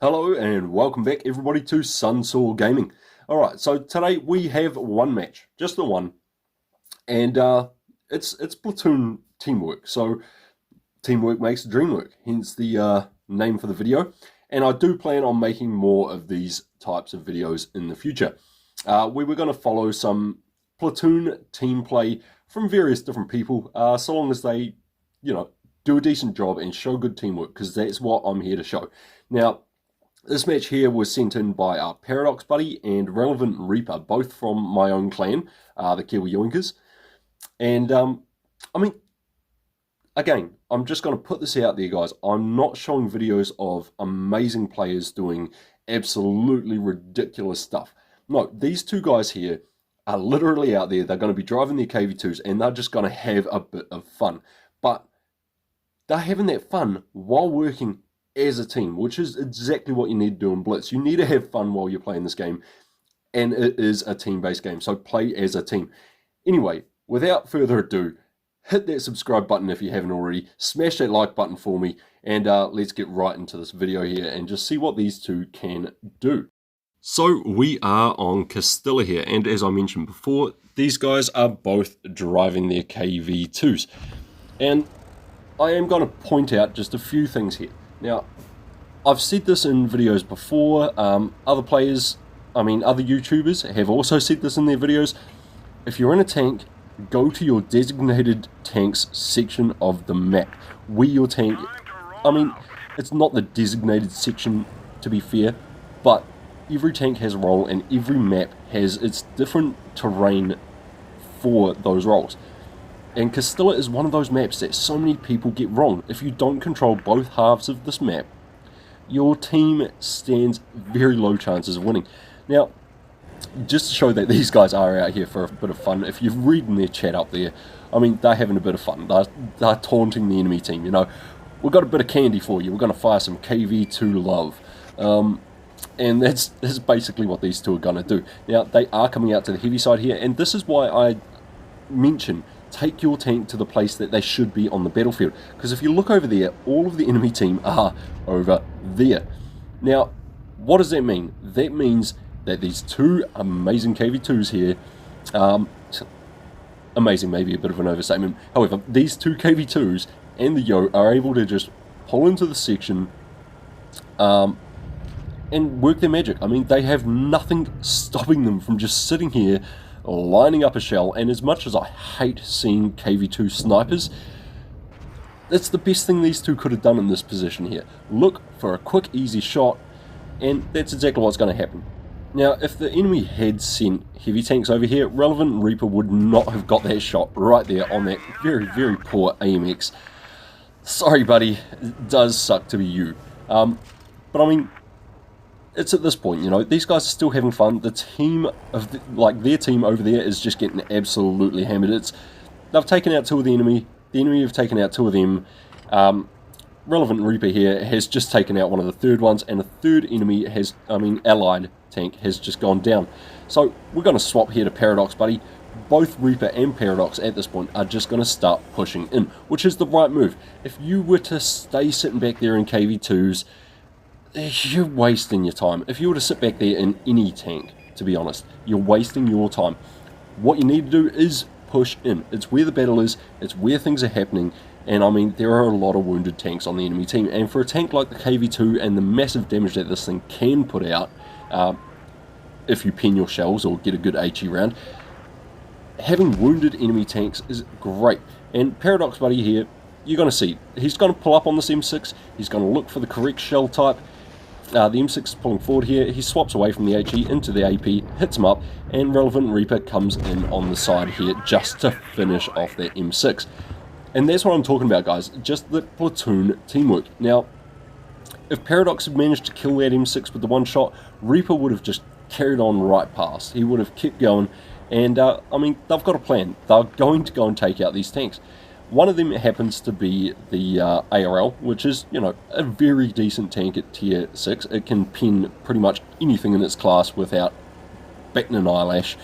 Hello and welcome back everybody to Sunsaw Gaming. Alright, so today we have one match, just the one, and it's platoon teamwork. So teamwork makes the dream work, hence the name for the video. And I do plan on making more of these types of videos in the future. We were going to follow some platoon team play from various different people, so long as they, do a decent job and show good teamwork, because that's what I'm here to show. Now, this match here was sent in by Paradox Buddy and Relevant Reaper, both from my own clan, the Kiwi Yoinkers. And, again, I'm just going to put this out there, guys. I'm not showing videos of amazing players doing absolutely ridiculous stuff. No, these two guys here are literally out there. They're going to be driving their KV2s, and they're just going to have a bit of fun. But they're having that fun while working as a team, which is exactly what you need to do in Blitz. You need to have fun while you're playing this game, and it is a team-based game, so play as a team. Anyway, without further ado, hit that subscribe button if you haven't already, smash that like button for me, and let's get right into this video here and just see what these two can do. So we are on Castilla here, and as I mentioned before, these guys are both driving their KV2s. And I am going to point out just a few things here. Now, I've said this in videos before, other YouTubers have also said this in their videos. If you're in a tank, go to your designated tanks section of the map. Where your tank, it's not the designated section to be fair, but every tank has a role and every map has its different terrain for those roles. And Castilla is one of those maps that so many people get wrong. If you don't control both halves of this map, your team stands very low chances of winning. Now, just to show that these guys are out here for a bit of fun, if you're reading their chat up there, they're having a bit of fun. They're taunting the enemy team, We've got a bit of candy for you. We're going to fire some KV2 love. And that's basically what these two are going to do. Now, they are coming out to the heavy side here, and this is why I mention take your tank to the place that they should be on the battlefield. Because if you look over there, all of the enemy team are over there. Now, what does that mean? That means that these two amazing KV2s here, amazing maybe a bit of an overstatement, however, these two KV2s and the Yo are able to just pull into the section and work their magic. They have nothing stopping them from just sitting here lining up a shell, and as much as I hate seeing KV2 snipers, that's the best thing these two could have done in this position here. Look for a quick, easy shot, and that's exactly what's going to happen. Now, if the enemy had sent heavy tanks over here, Relevant Reaper would not have got that shot right there on that very, very poor AMX. Sorry, buddy, it does suck to be you. But it's at this point, these guys are still having fun. The team of their team over there is just getting absolutely hammered. They've taken out two of the enemy have taken out two of them. Relevant Reaper here has just taken out one of the third ones, and a third enemy has, allied tank has just gone down. So we're going to swap here to Paradox Buddy. Both Reaper and Paradox at this point are just going to start pushing in, which is the right move. If you were to stay sitting back there in KV2s, you're wasting your time. If you were to sit back there in any tank, to be honest, you're wasting your time. What you need to do is push in. It's where the battle is, it's where things are happening, and there are a lot of wounded tanks on the enemy team, and for a tank like the KV2 and the massive damage that this thing can put out, if you pin your shells or get a good HE round, having wounded enemy tanks is great. And Paradox Buddy here, you're going to see, he's going to pull up on this M6, he's going to look for the correct shell type. The M6 is pulling forward here, he swaps away from the HE into the AP, hits him up, and Relevant Reaper comes in on the side here just to finish off that M6. And that's what I'm talking about, guys, just the platoon teamwork. Now, if Paradox had managed to kill that M6 with the one shot, Reaper would have just carried on right past. He would have kept going, and they've got a plan. They're going to go and take out these tanks. One of them happens to be the ARL, which is, a very decent tank at tier 6. It can pin pretty much anything in its class without batting an eyelash.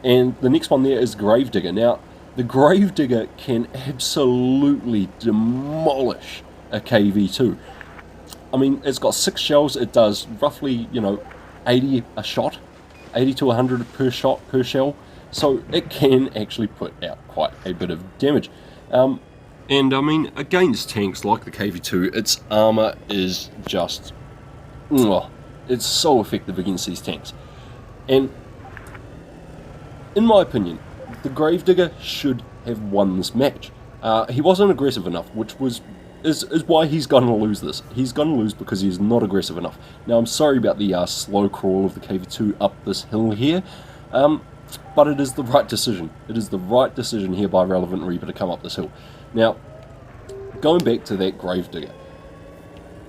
And the next one there is Gravedigger. Now, the Gravedigger can absolutely demolish a KV2. I mean, it's got 6 shells. It does roughly, 80 a shot, 80 to 100 per shot per shell. So it can actually put out quite a bit of damage. And I mean, against tanks like the KV2, its armor is just, it's so effective against these tanks. And in my opinion, the Gravedigger should have won this match. He wasn't aggressive enough, which is why he's going to lose this. He's going to lose because he's not aggressive enough. Now, I'm sorry about the slow crawl of the KV2 up this hill here, but it is the right decision. It is the right decision here by Relevant Reaper to come up this hill. Now, going back to that Gravedigger,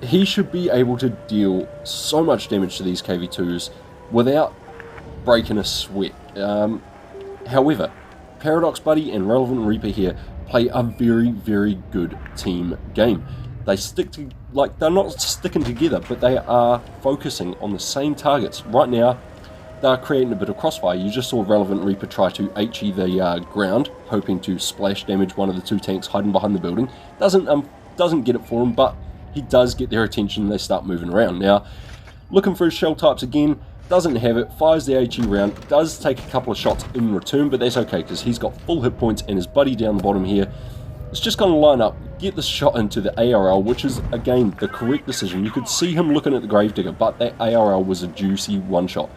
he should be able to deal so much damage to these KV2s without breaking a sweat. However, Paradox Buddy and Relevant Reaper here play a very, very good team game. They they're not sticking together, but they are focusing on the same targets. Right now, they're creating a bit of crossfire. You just saw Relevant Reaper try to HE the ground, hoping to splash damage one of the 2 tanks hiding behind the building. Doesn't get it for him, but he does get their attention and they start moving around. Now, looking for his shell types again, doesn't have it, fires the HE round, does take a couple of shots in return, but that's okay because he's got full hit points and his buddy down the bottom here is just going to line up, get the shot into the ARL, which is, again, the correct decision. You could see him looking at the Gravedigger, but that ARL was a juicy one-shot.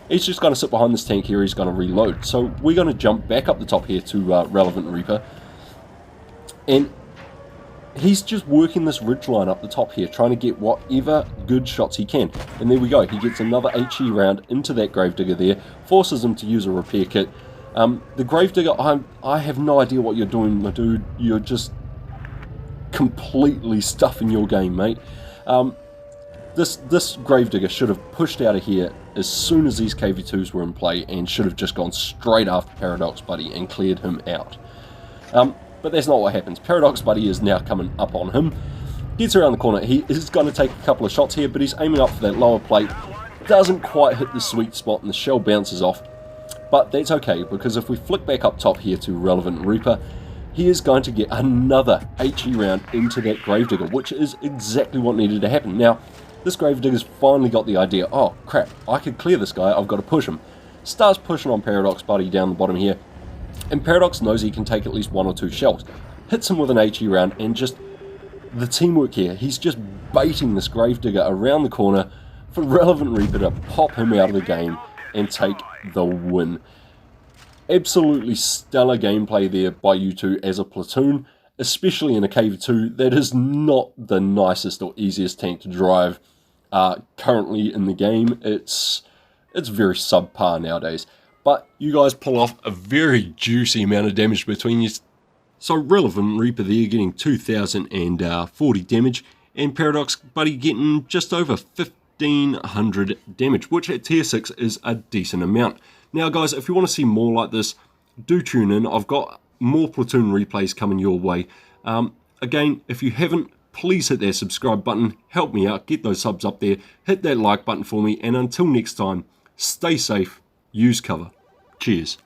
He's just going to sit behind this tank here, he's going to reload. So we're going to jump back up the top here to Relevant Reaper, and he's just working this ridge line up the top here, trying to get whatever good shots he can. And there we go, he gets another HE round into that Gravedigger there, forces him to use a repair kit. The Gravedigger, I have no idea what you're doing, my dude. You're just completely stuffing your game, mate. This Gravedigger should have pushed out of here as soon as these KV2s were in play and should have just gone straight after Paradox Buddy and cleared him out. But that's not what happens. Paradox Buddy is now coming up on him. Gets around the corner. He is going to take a couple of shots here, but he's aiming up for that lower plate. Doesn't quite hit the sweet spot and the shell bounces off. But that's okay, because if we flick back up top here to Relevant Reaper, he is going to get another HE round into that Gravedigger, which is exactly what needed to happen. Now, this Gravedigger's finally got the idea, oh crap, I could clear this guy, I've got to push him. Starts pushing on Paradox Buddy down the bottom here, and Paradox knows he can take at least 1 or 2 shells. Hits him with an HE round, and just the teamwork here, he's just baiting this Gravedigger around the corner for Relevant Reaper to pop him out of the game and take the win. Absolutely stellar gameplay there by you two as a platoon, especially in a KV2 that is not the nicest or easiest tank to drive currently in the game. It's very subpar nowadays. But you guys pull off a very juicy amount of damage between you. So Relevant Reaper there getting 2040 damage, and Paradox Buddy getting just over 1500 damage, which at tier 6 is a decent amount. Now guys, if you want to see more like this, do tune in. I've got more platoon replays coming your way. Again, if you haven't, please hit that subscribe button, help me out, get those subs up there, hit that like button for me, and until next time, stay safe, use cover. Cheers.